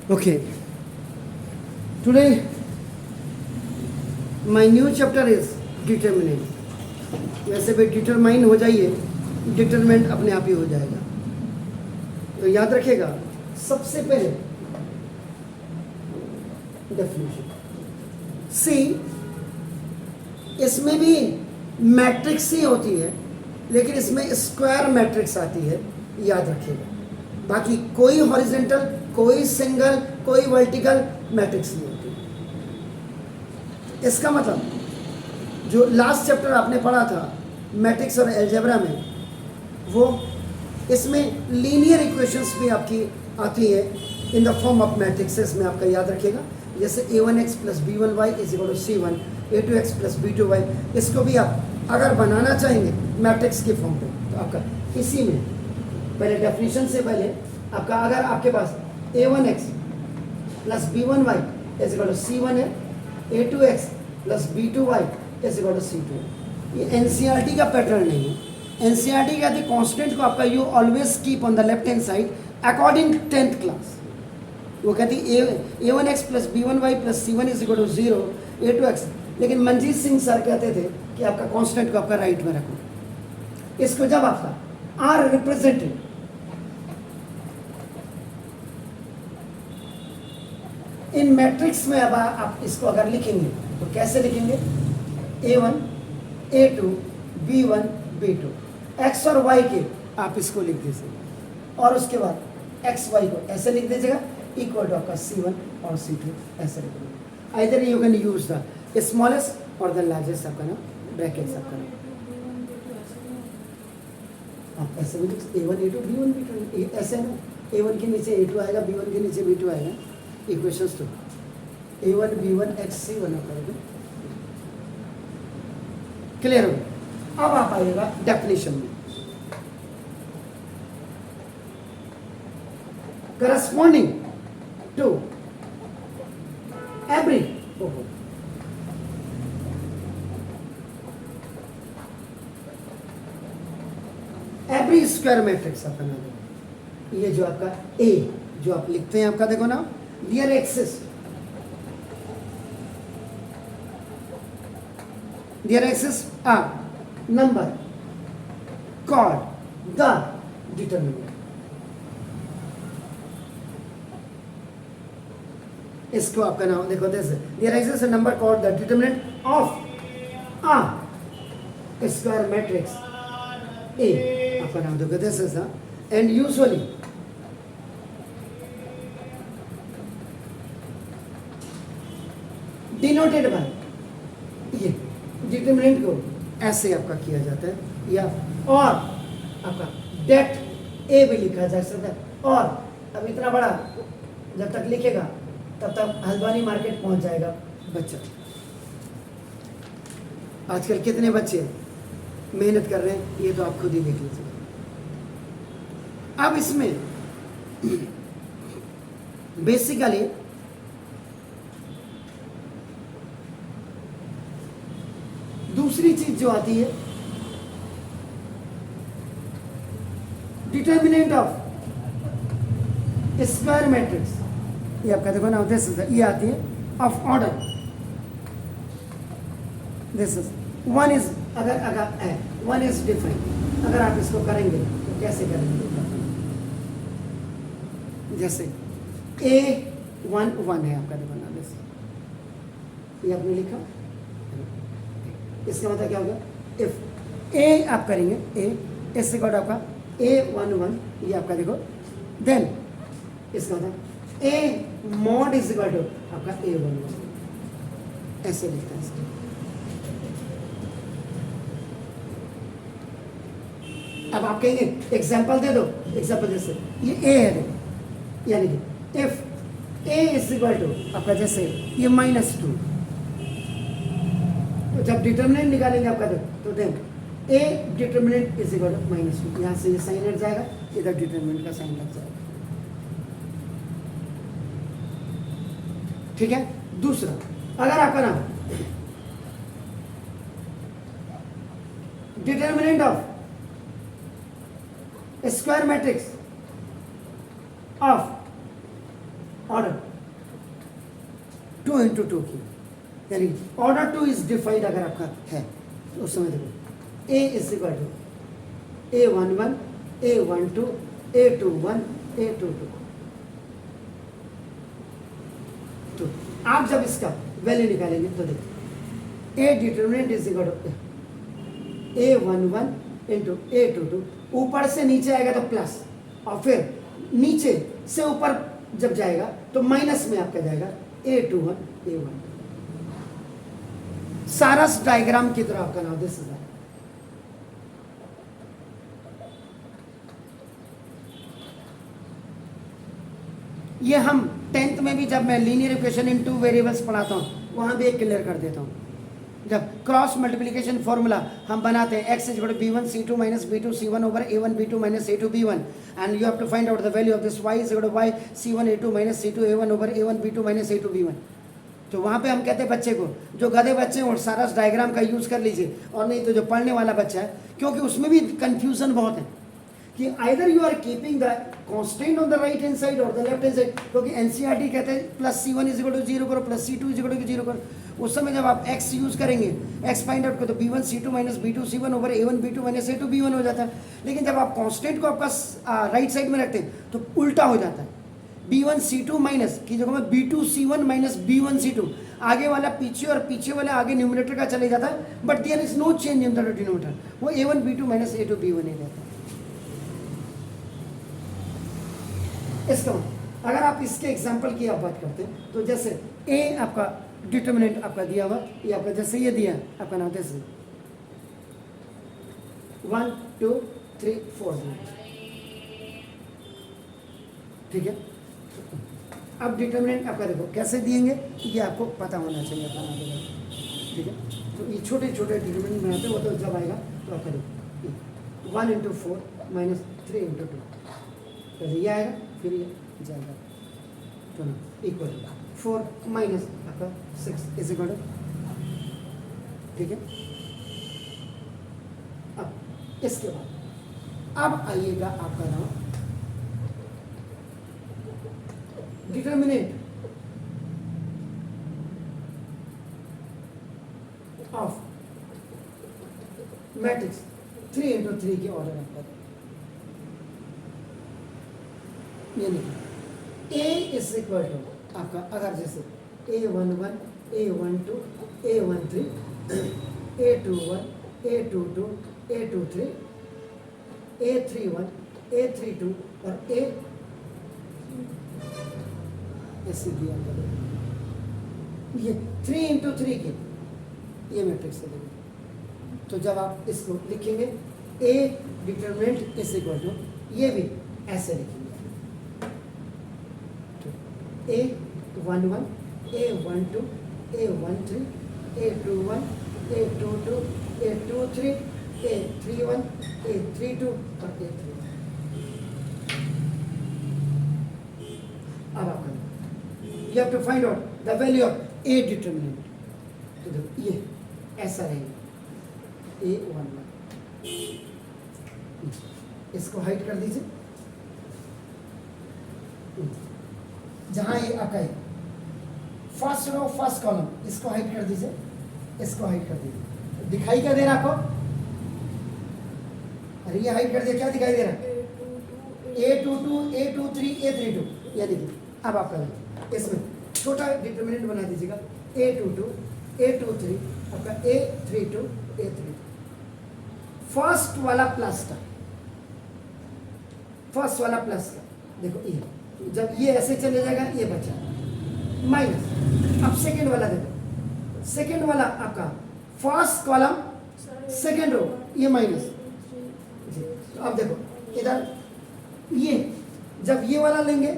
Okay, today my new chapter is determinant. वैसे भी determine हो जाइए, डिटरमेंट अपने आप ही हो जाएगा. तो याद रखिएगा, सबसे पहले डेफिनेशन. सी, इसमें भी मैट्रिक्स ही होती है, लेकिन इसमें स्क्वायर मैट्रिक्स आती है, याद रखिएगा. बाकी कोई हॉरिजेंटल, कोई सिंगल, कोई वर्टिकल मैट्रिक्स नहीं होती. इसका मतलब जो लास्ट चैप्टर आपने पढ़ा था मैट्रिक्स और एल्जेब्रा में, वो इसमें लीनियर इक्वेशंस भी आपकी आती है in the form of matrixes में. आपका याद रखिएगा, जैसे a1x plus b1y is equal to c1, a2x plus b2y. इसको भी आप अगर बनाना चाहेंगे मैट्रिक्स के फॉर्म पे, तो आपका इसी में पहले डेफिनेशन से पहले आपका, अगर आपके पास a1x plus b1y is equal to c1 है, a2x plus b2y is equal to c2 है. ये एनसीईआरटी का पैटर्न नहीं है. एनसीईआरटी कहते हैं कांस्टेंट को आपका you always keep on the left hand side according 10th class. वो कहती है a1x plus b1y plus c1 is equal to 0, a2x. लेकिन मंजीत सिंह सर कहते थे कि आपका कांस्टेंट को आपका राइट में रखो. इसको जब आपका आर रिप्रेजेंटेड इन मैट्रिक्स में, अब आप इसको अगर लिखेंगे तो कैसे लिखेंगे? a1, a2, b1, b2. x और y के आप इसको लिख दीजिए, और उसके बाद x y को ऐसे लिख दीजिएगा, इक्वल टू आपका c1 और c2 ऐसे लिख दीजिएगा. Either you can use the smallest और द लार्जेस्ट आपका ना ब्रैकेट्स आपका ना, आप ऐसे भी a1 a2 b1 b2 ऐसे है ना. a1 के नीचे a2 आएगा, b1 के नीचे b2 आएगा. इक्वेशंस तो a1 b1 x c1 आप करोगे. क्लियर हो? अब आप आइएगा डेफिनेशन में. Corresponding to every square matrix आपका नाम. ये जो आपका ए जो आप लिखते हैं आपका, देखो ना, there exists, there exists are number called the determinant. इसको आपका नाम देखो, जैसे there exists number called the determinant of a square matrix A. आपका नाम देखो, this is the and usually denoted by, ये डिटरमिनेंट को ऐसे आपका किया जाता है, या और आपका डेट ए भी लिखा जा सकता है. और अब इतना बड़ा जब तक लिखेगा तब तक हल्द्वानी मार्केट पहुंच जाएगा बच्चा. आजकल कितने बच्चे मेहनत कर रहे हैं ये तो आप खुद ही देख लीजिए. अब इसमें बेसिकली दूसरी चीज जो आती है, डिटरमिनेंट ऑफ स्क्वायर मैट्रिक्स. ये आपका देखो ना, दिस इज ये आती है of order. This is one is, अगर वन इज डिफरेंट. अगर आप इसको करेंगे तो कैसे करेंगे? जैसे a1 है आपका, देखो ना, दिस ये आपने लिखा. इसका मतलब क्या होगा? इफ ए आप करेंगे, ए इससे कॉड आपका a11, ये आपका देखो, देन इसका मतलब A mod is equal to आपका a11, ऐसे लिखता है इसको. अब आप कहेंगे एग्जाम्पल दे दो. एग्जाम्पल जैसे ये ए है, देखो, यानी कि if A is equal to आपका जैसे ये -2, तो जब डिटरमिनेंट निकालेंगे आपका तो then A determinant is equal to -2. यहाँ से ये साइन हट जाएगा, इधर डिटरमिनेंट का साइन लग जाएगा. ठीक है. दूसरा, अगर आपका नाम determinant of square matrix of order 2 into 2 की, यानी ऑर्डर 2 इज डिफाइंड अगर आपका है तो उस समय देखो A is equal to A11 A12 A21 A22। तो आप जब इसका वैल्यू निकालेंगे तो देखो A determinant is equal to A11 into A22, ऊपर से नीचे आएगा तो प्लस, और फिर नीचे से ऊपर जब जाएगा तो माइनस में आपका जाएगा A21 A12। सारस डायग्राम की तरह आपका नाम दिस इज ये हम 10th में भी जब मैं लीनियर इक्वेशन इन 2 वेरिएबल्स पढ़ाता हूँ वहां भी एक क्लियर कर देता हूँ। जब क्रॉस मल्टीप्लिकेशन फॉर्मूला हम बनाते हैं x is b1 c2 minus b2 c1 over a1 b2 minus a2 b1 and you have to find out the value of this y is y c1 a2 minus c2 a1 over a1 b2 minus a2 b1। तो वहाँ पे हम कहते हैं बच्चे को, जो गधे बच्चे हैं वो सारा डायग्राम का यूज़ कर लीजिए, और नहीं तो जो पढ़ने वाला बच्चा है, क्योंकि उसमें भी कन्फ्यूज़न बहुत है कि either you are keeping the constant on the right hand side और द लेफ्ट हैंड साइड, क्योंकि एनसीईआरटी कहते हैं plus c1 is equal to 0 करो plus c2 is equal to 0 करो। उस समय जब आप x यूज़ करेंगे, x फाइंड आउट करो तो b1 c2 minus b2 c1 over a1 b2 minus a2 b1 हो जाता है। लेकिन जब आप कांस्टेंट को आपका राइट साइड में रखते हैं तो उल्टा हो जाता है, b1 c2 माइनस की जगह में b2 c1 minus b1 c2, आगे वाला पीछे और पीछे वाला आगे न्यूमरेटर का चले जाता है, but there is no change in the denominator, वो a1 b2 minus a2 b1 ही रहता है। इसका अगर आप इसके एग्जाम्पल की आप बात करते हैं तो जैसे a आपका डिटर्मिनेंट आपका दिया हुआ, ये आपका जैसे ये दिया आपका नाम जैसे 1 2 3 4, ठीक है। अब डिटर्मिनेंट आपका देखो कैसे दिएंगे, ये आपको पता होना चाहिए अपना नाम, ठीक है। तो ये छोटे छोटे डिटर्मिनेंट बनाते हैं, वो तो जब आएगा तो आपका देखो 1 into 4 माइनस 3 into 2, तो ये आएगा फिर ये जाएगा तो ना इक्वल 4 माइनस आपका 6 इज इक्वल, ठीक है। अब इसके बाद अब आइएगा आपका नाम डिटर्मिनेंट ऑफ मैट्रिक्स 3 into 3 के ऑर्डर आपका ये लिखिए A इज इक्वल टू आपका, अगर जैसे A11 A12 A13 A21 A22 A23 A31 A32 और A ऐसे दिया ये 3 into 3 के ये मैट्रिक्स है। तो जब आप इसको लिखेंगे A determinant is equal to, ये भी ऐसे लिखेंगे A11 A12 A13 A21 A22 A23 A31 A32 और A3। अब आपका you have to find out the value of A determinant, तो देखो ये ऐसा रहेगा A11, इसको हाइड कर दीजिए, जहां ये आपका है फर्स्ट रो फर्स्ट कॉलम, इसको हाइड कर दीजिए, इसको हाइड कर दीजिए, दिखाई क्या दे रहा आपको, अरे ये हाइड कर दिया, क्या दिखाई दे रहा है A22 A23 A32, ये देखिए। अब आपका इसमें छोटा डिटरमिनेंट बना दीजिएगा A22 A23 आपका A32 A32, फर्स्ट वाला प्लस का, फर्स्ट वाला प्लस का देखो ये, जब ये ऐसे चले जाएगा ये बचा माइनस। अब सेकेंड वाला देखो, सेकेंड वाला आपका फर्स्ट कॉलम सेकेंड रो ये माइनस। तो अब देखो इधर ये जब ये वाला लेंगे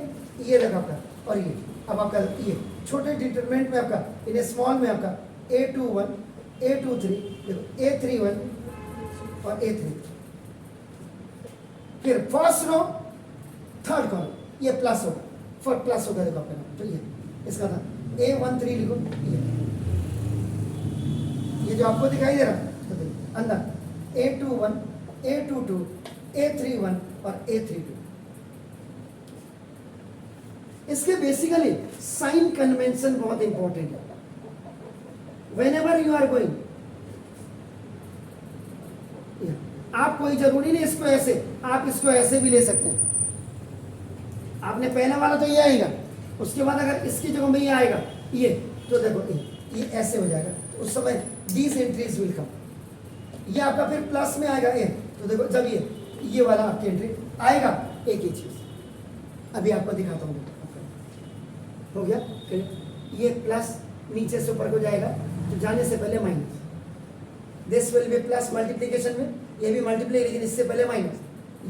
ये देखो आपका, और ये अब आपका ये छोटे डिटरमिनेंट में आपका इन स्मॉल में आपका A21 A23 देखो A31 और A3, फिर फर्स्ट रो थर्ड कॉलम ये प्लस होगा, फिर प्लस होगा देखो आपका नाम, तो ये इसका था A13 लिखो, ये जो आपको दिखाई दे रहा है तो अंदर A21 A22 A31 और A32। इसके बेसिकली साइन कन्वेंशन बहुत इंपॉर्टेंट है. Whenever you are going, आप कोई जरूरी नहीं इसको ऐसे, आप इसको ऐसे भी ले सकते हैं. आपने पहला वाला तो ये आएगा, उसके बाद अगर इसकी जगह में ये आएगा ये, तो देखो ये ऐसे हो जाएगा. तो उस समय these entries will come. ये आपका फिर प्लस में आएगा ए, तो देखो जब ये वाला आपकी एंट्री आएगा, एक ही चीज अभी आपको दिखाता हूँ. हो गया, ये प्लस नीचे से ऊपर को जाएगा, तो जाने से पहले minus. This will be plus multiplication में, ये भी मल्टीप्लाई, लेकिन इससे पहले माइनस.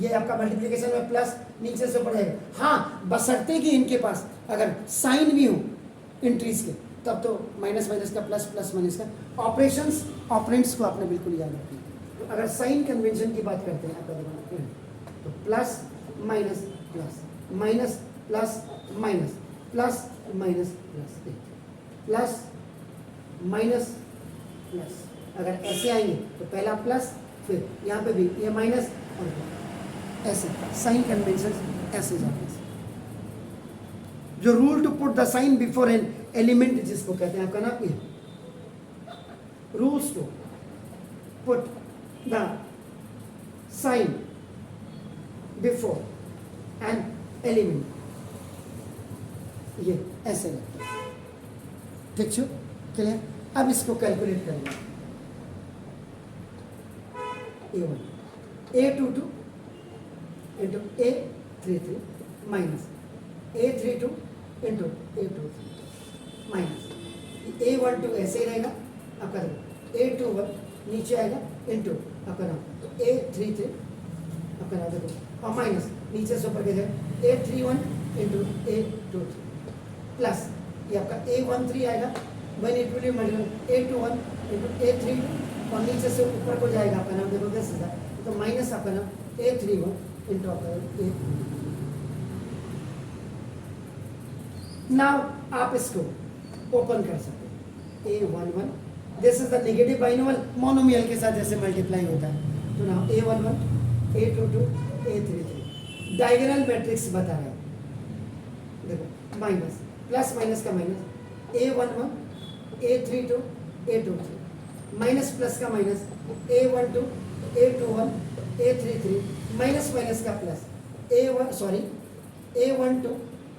ये आपका मल्टीप्लीकेशन में प्लस नीचे से ऊपर जाएगा. हाँ, बशर्ते कि इनके पास अगर साइन भी हो एंट्रीज के, तब तो माइनस माइनस का प्लस, प्लस माइनस का. ऑपरेशंस ऑपरेंड्स को आपने बिल्कुल याद रखना. तो अगर साइन कन्वेंशन की बात करते हैं आपका दिमाग, तो plus minus plus, minus plus minus, plus minus plus, plus minus plus. अगर ऐसे आएंगे तो पहला प्लस, फिर यहाँ पे भी ये माइनस और ऐसे. साइन कन्वेंशन ऐसे जाते हैं. जो rule to put the sign before an element जिसको कहते हैं आपका नाम ये rules to put the sign before an element, ये ऐसे लगता है. ठीक छो, क्लियर. अब इसको कैलकुलेट करेंगे. A1 A22 into A33 minus A32 into A23 minus A12 ऐसे ही रहेगा आपका. A21 नीचे आएगा इंटू आपका नाम, तो A33 आपका नाम देखो, और माइनस नीचे से ऊपर के जाएगा A31 इंटू A23 प्लस ये आपका A13 आएगा, when it will be multiplied A21 into A32 और नीचे से ऊपर को जाएगा आपका नाम देखो 10,000, तो माइनस आपका नाम A31 इंटू आपका A. नाउ आप इसको ओपन कर सकते हैं. A11 this is the negative binomial monomial के साथ जैसे मल्टीप्लाई होता है. तो now A11 A22 A33 diagonal matrix बता रहा है. देखो माइनस प्लस माइनस का minus, A11 A32 A23 minus plus का minus, A12 A21 A33 minus minus का प्लस, A12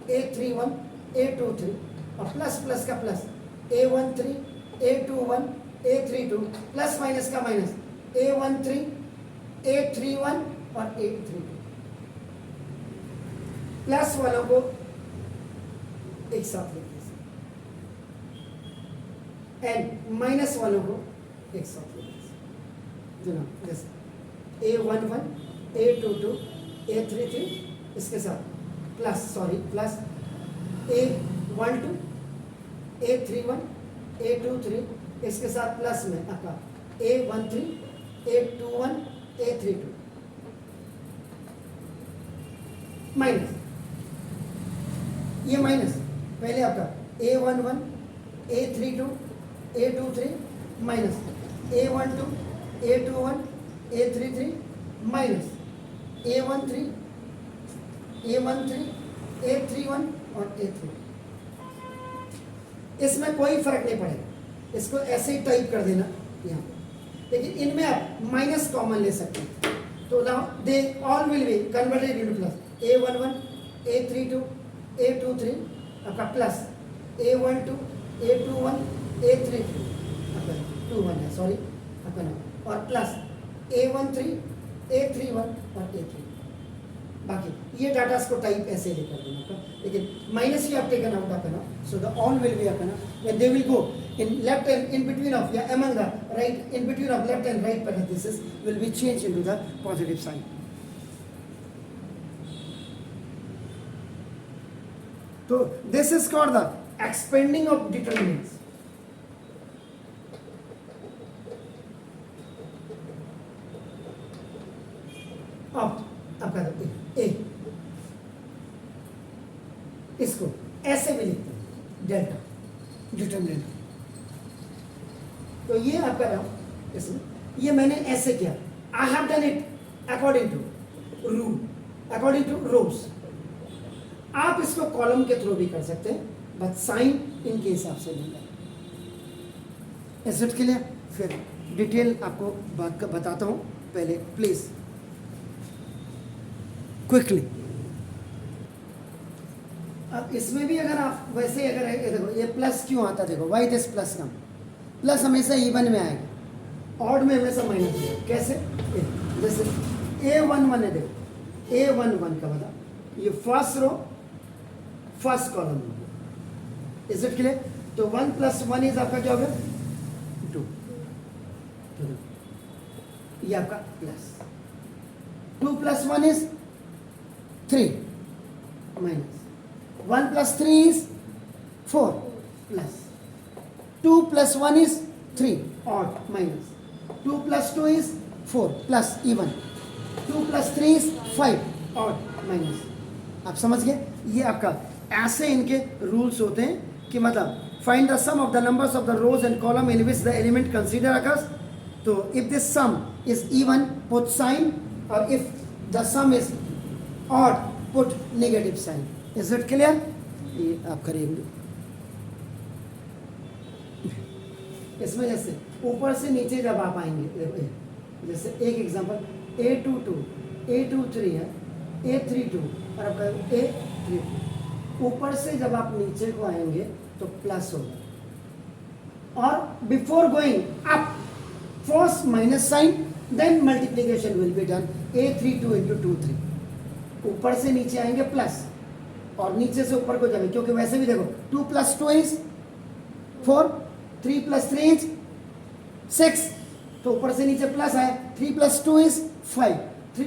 A31 A23 और प्लस प्लस का plus, A13 A21 A32 plus minus का माइनस, A13 A31 और A32. प्लस वालों को एक साथ लिखते हैं एंड माइनस वालों को एक साथ लिखते हैं. जो ना जैसे A11 A22 A33 इसके साथ plus plus A12 A31 A23 इसके साथ प्लस में आपका A13 A21 A32 माइनस, ये माइनस पहले आपका A11 A32 A23 minus A12 A21 A33 minus A13 A31 और A3. इसमें कोई फर्क नहीं पड़ेगा, इसको ऐसे ही टाइप कर देना यहाँ, लेकिन इनमें आप माइनस कॉमन ले सकते हैं. तो now they all will be converted into plus. A11 A32 A23 आपका प्लस A12 A21 A33 आपका 21 है सॉरी आपका नाम, और प्लस A13 A31 और A3. बाकी ये डाटा को टाइप ऐसे लेकर देना आपका, लेकिन माइनस ही आप टेकन आउट आपका नाम. So the all will be आपका नाम when they will go in left and in between of, yeah, among the right, in between of left and right parentheses will be changed into the positive sign. So this is called the expanding of determinants. अब आपका ए इसको ऐसे भी लिखते हैं delta determinant. तो ये आपका नाम इसमें, ये मैंने ऐसे किया. I have done it according to rule, according to rows. आप इसको कॉलम के थ्रू भी कर सकते हैं, बट साइन इनके हिसाब से लेंगे। Is it clear? फिर डिटेल आपको बात बताता हूँ, पहले प्लीज क्विकली। अब इसमें भी अगर आप वैसे अगर देखो ये प्लस क्यों आता, देखो why this plus come, plus हमेशा इवन में आएगा, ऑड में हमेशा माइनस आएगा। कैसे? जैसे A11 है, देखो A11 का बता, ये first row first column. Is it clear? तो 1 + 1 इज आपका क्या हो गया? 2। ये आपका plus, 2 + 1 is 3 minus, 1 + 3 is 4 plus, 2 + 1 is 3 odd minus, 2 + 2 is 4 plus even, 2 + 3 is 5 odd minus. आप समझ गए? ये आपका ऐसे इनके रूल्स होते हैं कि मतलब find the sum of the numbers of the rows and column in which the element consider occurs. तो if this sum is even put sign, और if the sum is odd put negative sign. Is it clear? ये आप करेंगे। इसमें जैसे ऊपर से नीचे जब आप आएंगे, देखो जैसे एक एग्जांपल A22 A23 है, A32 और आपका A32, ऊपर से जब आप नीचे को आएंगे तो प्लस होगा, और before going up first minus sign then multiplication will be done, A32 × 23। ऊपर से नीचे आएंगे प्लस, और नीचे से ऊपर को जाएंगे, क्योंकि वैसे भी देखो 2 + 2 इज 4, 3 + 3 इज 6, तो ऊपर से नीचे प्लस आए, 3 + 2 इज 5,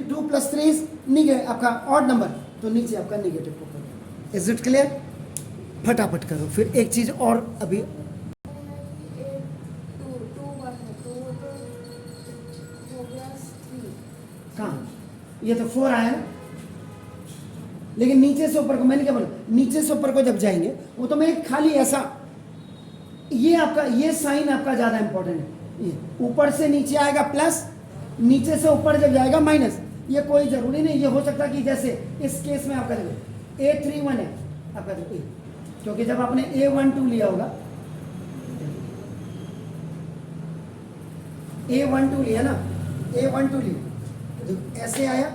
2 + 3 इज नेगेटिव आपका ऑड नंबर, तो नीचे आपका नेगेटिव को करो। Is it clear? फटाफट करो। फिर एक चीज और अभी कहाँ, ये तो 4 आया ना, लेकिन नीचे से ऊपर को मैंने क्या बोला, नीचे से ऊपर को जब जाएंगे वो तो मैं खाली ऐसा, ये आपका ये साइन आपका ज्यादा इंपॉर्टेंट है। ये ऊपर से नीचे आएगा प्लस, नीचे से ऊपर जब जाएगा माइनस, ये कोई जरूरी नहीं। ये हो सकता है कि जैसे इस केस में आपका देखो A31 है आपका, देखो क्योंकि जब आपने A12 लिया होगा, A12 लिया ना, A12 लिया तो ऐसे आया,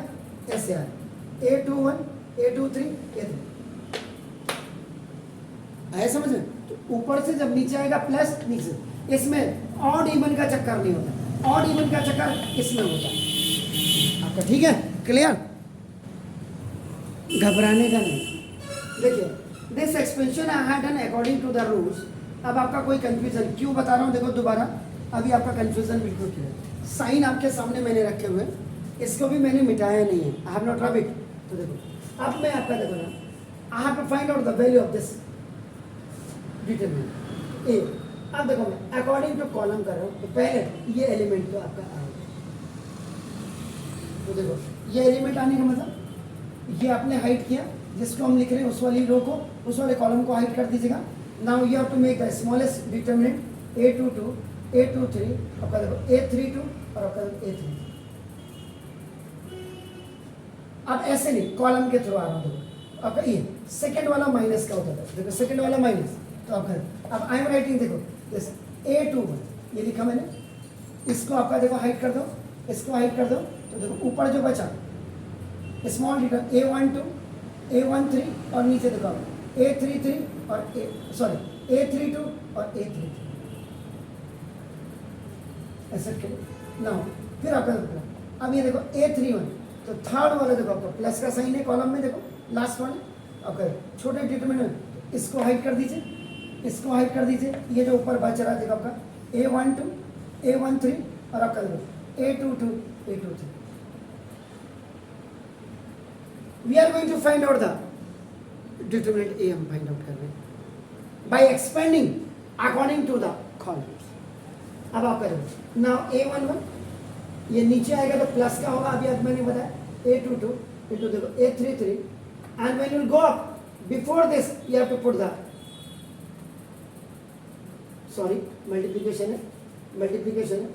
ऐसे आया, A21 A23 A3 आया समझ में? तो ऊपर से जब नीचे आएगा प्लस, नीचे इसमें ऑड इवन का चक्कर नहीं होता, ऑड इवन का चक्कर इसमें होता है आपका। ठीक है? क्लियर? घबराने का नहीं। देखिए this expansion I had done according to the rules. अब आपका कोई कंफ्यूजन क्यों बता रहा हूँ, देखो दोबारा, अभी आपका कंफ्यूजन बिल्कुल क्लियर। साइन आपके सामने मैंने रखे हुए, इसको भी मैंने मिटाया नहीं है, I have not rub it. तो देखो अब मैं आपका देखो ना, I have to find out the value of this determinant A. अब देखो मैं अकॉर्डिंग टू कॉलम कर रहा हूँ, तो पहले ये एलिमेंट तो आपका आएगा। तो देखो ये एलिमेंट आने का मतलब, ये आपने हाइट किया, जिसको हम लिख रहे हैं उस वाली रो को, उस वाले कॉलम को हाइट कर दीजिएगा। Now you have to make the smallest determinant A22 A23 आपका देखो A32 और आपका A33। अब ऐसे नहीं, कॉलम के थ्रू आ रहा हूँ, देखो आपका ये सेकंड वाला माइनस का होता था, देखो सेकंड वाला माइनस, तो आपका अब आई एम राइटिंग, देखो जैसे A21 ये लिखा मैंने, इसको आपका देखो हाइट कर दो, इसको हाइट कर दो, तो देखो ऊपर जो बचा स्मॉल डिटर A12 A13 और नीचे देखो A33 और A32 और A33 ऐसे के ना। फिर आपका देखो अब ये देखो A31, तो थर्ड वाला देखो आपका प्लस का साइन है कॉलम में, देखो लास्ट वाला आपका छोटे डिटरमिनेंट, इसको हाइट कर दीजिए, इसको हाइट कर दीजिए। ये जो ऊपर बच रहा है देखो आपका A12 A13 और आपका देखो A22 A23। We are going to find out the determinant A, हम find out कर रहे हैं by expanding according to the columns। अब आप करेंगे now A11, ये नीचे आएगा तो प्लस का होगा, अभी अब मैंने बताया A22 into देखो A33, and when you go up before this you have to put the multiplication है,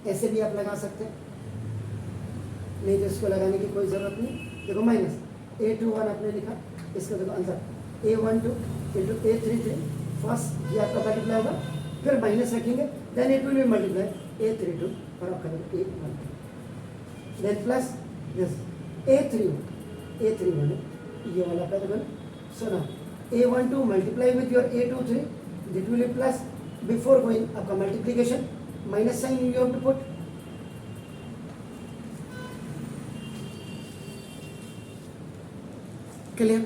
ऐसे भी आप लगा सकते हैं, नहीं तो इसको लगाने की कोई ज़रूरत नहीं। देखो माइनस A21 आपने लिखा, इसका देखो answer A12 into A33, first ये आपका मल्टीप्लाई होगा, फिर माइनस रखेंगे, then it will be multiply A32 और आपका देखो A12, then plus this A31 ये वाला आपका देखो। सो ना A12 multiply with your A23, that will be plus, before going आपका multiplication minus sign you have to put, clear?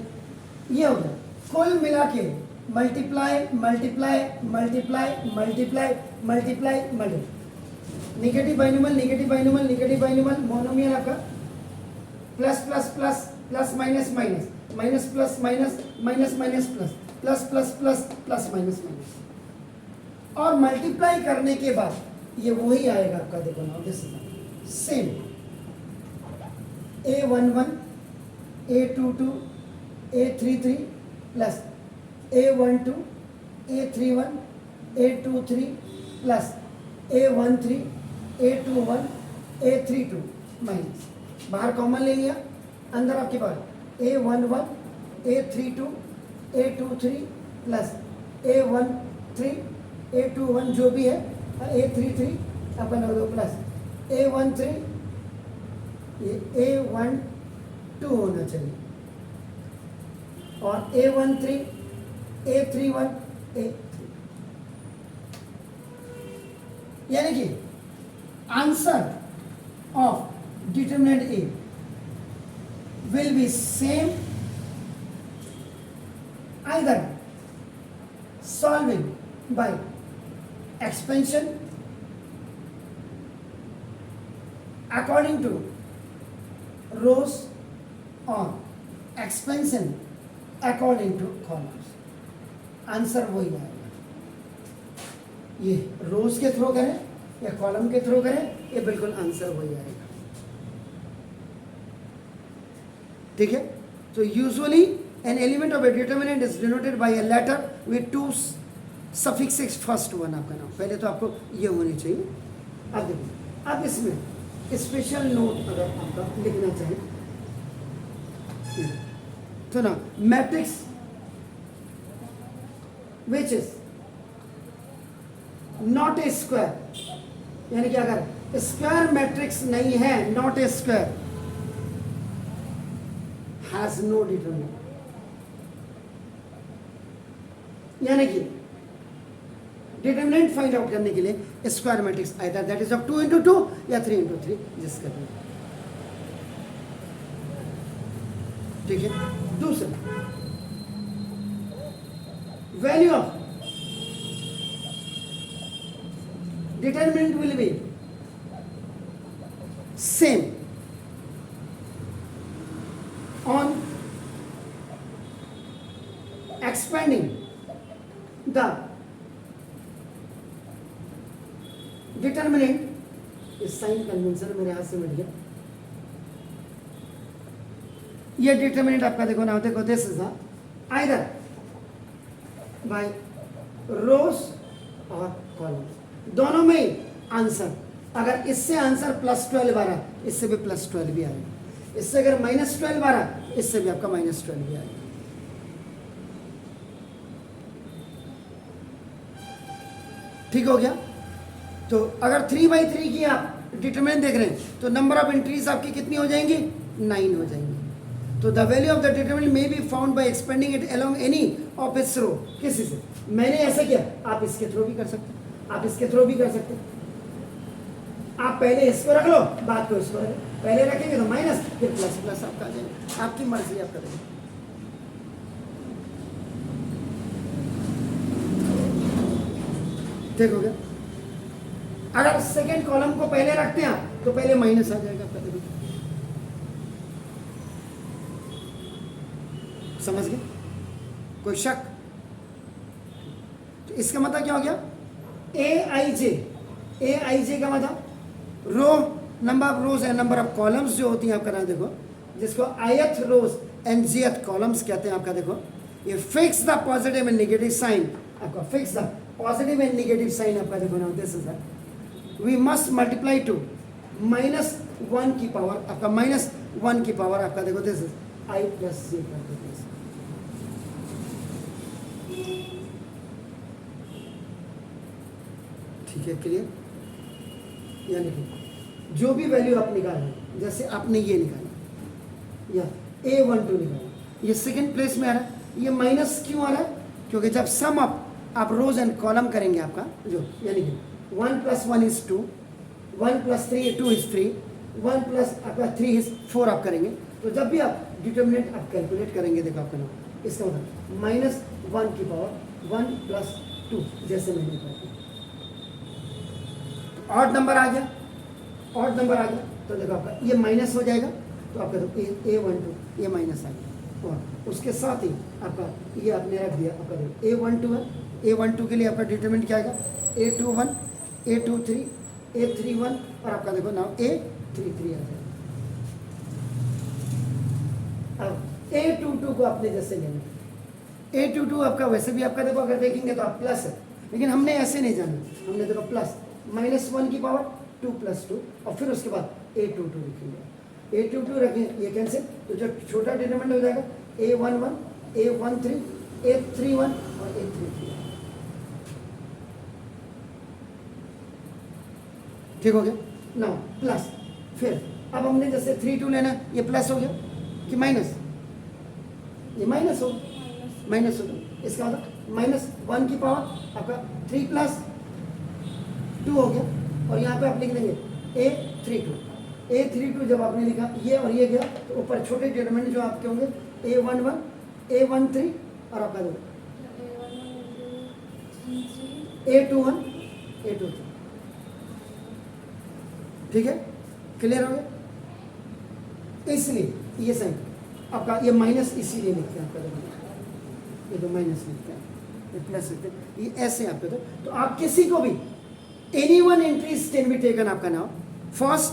ये हो गया। कुल मिला के multiply multiply multiply multiply multiply multiply, negative binomial negative binomial negative binomial, monomial आपका plus plus plus plus minus minus minus plus minus minus minus plus plus plus plus plus minus minus, और multiply करने के बाद ये वही आएगा आपका। देखो ना this same A11 A22 A33 plus A12 A31 A23 plus A13 A21 A32 minus, बाहर कॉमन ले लिया, अंदर आपके पास A11 A32 A23 plus A13 A21 जो भी है A33 अपन लोग दो प्लस A13, ये A12 होना चाहिए, और A13 A31 A3, यानी कि answer of determinant A will be same either solving by expansion according to rows or expansion according to columns। Answer वही आएगा, ये रोज के थ्रू करें या कॉलम के थ्रू करें, ये बिल्कुल आंसर वही आएगा। ठीक है? तो usually an element of a determinant is denoted by a letter with two suffixes, first one आपका नाम, पहले तो आपको ये होनी चाहिए। अब देखिए, अब इसमें स्पेशल नोट अगर आपका लिखना चाहिए तो ना, matrix which is not a square, यानी कि अगर स्क्वायर मैट्रिक्स नहीं है, not a square, has no determinant, यानी कि डिटरमिनेंट फाइंड आउट करने के लिए square matrix either that is of 2 into 2 या 3 into 3 जिसका भी। ठीक है? दूसरा, value of determinant will be same on expanding the determinant, इस साइन कन्वेंशन मेरे हाथ से मिल गया, ये डिटरमिनेंट आपका देखो ना, देखो दिस इज आइदर बाय रोज और कॉलम्स, दोनों में आंसर, अगर इससे आंसर +12 आ रहा, इससे भी +12 भी आएगा, इससे अगर -12 आ रहा, इससे भी आपका -12 भी आएगा। ठीक हो गया? तो अगर 3/3 की आप डिटरमिनेंट देख रहे हैं तो नंबर ऑफ एंट्रीज आपकी कितनी हो जाएंगी? 9 हो जाएंगी। तो the value of the determinant may be found by expanding it along any of its row. किसी से मैंने ऐसा किया, आप इसके थ्रू भी कर सकते, आप इसके थ्रू भी कर सकते। आप पहले इसको रख लो, बाद को इसको रख लो, पहले रखेंगे तो माइनस, फिर प्लस प्लस आपका आ जाएगा, आपकी मर्जी आप करेंगे। ठीक हो गया? अगर सेकेंड कॉलम को पहले रखते हैं तो पहले माइनस आ जाएगा आपका, देखो समझ गए? कोई शक? तो इसका मतलब क्या हो गया? ए आई जे का मतलब row, number of rows and number of columns जो होती हैं आपका नाम, देखो जिसको ith rows and jth columns कहते हैं आपका। देखो ये fix the positive and negative sign, आपका fix the positive and negative sign आपका। देखो now this is that we must multiply to -1 की पावर आपका -1 की पावर आपका देखो this is i plus J कर देते हैं। ठीक है, क्लियर? यानी कि जो भी वैल्यू आप निकालें, जैसे आपने ये निकाला या A12 निकाला, ये सेकंड प्लेस में आ रहा है। ये माइनस क्यों आ रहा है? क्योंकि जब सम आप रोज एंड कॉलम करेंगे आपका जो, यानी कि 1 + 1 = 2, 1 + 3 = 2 is 3, 1 + आपका 3 is 4 आप करेंगे। तो जब भी आप डिटर्मिनेंट आप कैलकुलेट करेंगे, देखो आपका नाम इसका मतलब -1 की पावर 1 + 2 जैसे मैंने बताया। ऑड नंबर आ गया, ऑड नंबर आ गया तो देखो आपका ये माइनस हो जाएगा, तो आपका तो A12 ये माइनस आ गया, और उसके साथ ही आपका ये आपने रख दिया आपका A12 है। A12 के लिए आपका डिटरमिनेंट क्या आएगा? A21, A23, A31 और आपका देखो नाउ A33 आ जाएगा। अब A22 को आपने जैसे लेना, A22 आपका वैसे भी आपका देखो अगर देखेंगे तो आप प्लस है, लेकिन हमने ऐसे नहीं जाना, हमने देखो प्लस -1 की पावर 2 + 2 और फिर उसके बाद A22 लिखेंगे। A22 रखें ये कैंसिल, तो जो छोटा डिटरमिनेंट हो जाएगा A11, A13, A31 और A33। ठीक हो गया ना? प्लस फिर अब हमने जैसे 32 लेना, ये प्लस हो गया कि माइनस? ये माइनस हो गया। इसका मतलब -1 की पावर आपका 3 + 2 हो गया, और यहाँ पे आप लिख देंगे A32 जब आपने लिखा ये और ये गया, तो ऊपर छोटे डिटरमिनेंट जो आपके होंगे A11, A13 और आपका देखो A21, A23। ठीक है, क्लियर हो गया? इसलिए ये साइन आपका ये माइनस इसीलिए लिखते हैं आपका देखो, ये तो माइनस लिखते हैं, ये प्लस लिखते हैं, ये ऐसे आपके तो आप किसी को भी any one entries can be taken आपका now first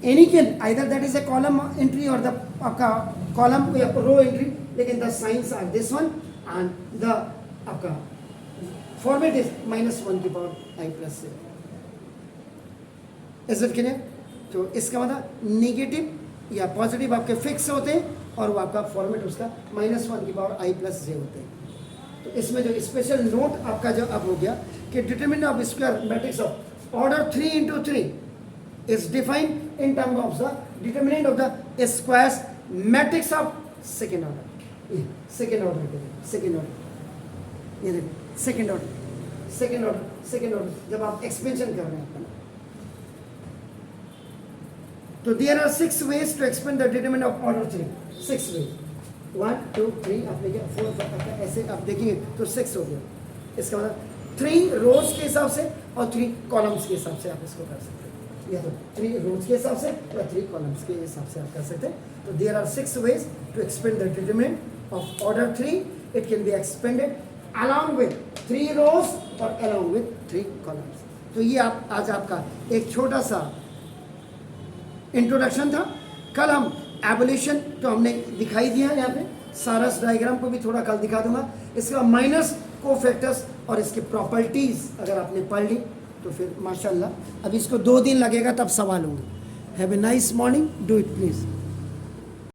any can either that is a column entry or the आपका column या row entry, लेकिन the signs are this one and the आपका format is -1 की power I + 7। Is it clear? तो इसका मतलब negative या पॉजिटिव आपके फिक्स होते हैं और वो आपका फॉर्मेट उसका -1 की पावर I + j होते हैं। तो इसमें जो स्पेशल नोट आपका जो अब हो गया कि determinant of square matrix of order 3 × 3 is defined in terms of the determinant of the squares matrix of second order. Second order ये देखो सेकेंड ऑर्डर जब आप एक्सपेंशन कर रहे हैं। तो there are 6 ways to expand the determinant of order 3। 6 ways, 1 2 3 आप देखिए 4 5 ऐसे आप देखेंगे तो 6 हो गया। इसका मतलब 3 रोज के हिसाब से और 3 कॉलम्स के हिसाब से आप इसको कर सकते हैं, या तो 3 रोज के हिसाब से या 3 कॉलम्स के हिसाब से आप कर सकते हैं। तो there are 6 ways to expand the determinant of order 3। It can be expanded along with 3 rows or along with 3 columns। तो ये आप आज आपका एक छोटा सा इंट्रोडक्शन था। कल हम एवोल्यूशन तो हमने दिखाई दिया यहाँ पे, सारस डायग्राम को भी थोड़ा कल दिखा दूंगा। इसका माइनस कोफैक्टर्स और इसके प्रॉपर्टीज अगर आपने पढ़ ली तो फिर माशाल्लाह। अब इसको 2 दिन लगेगा तब सवाल होंगे। Have a nice morning, do it please.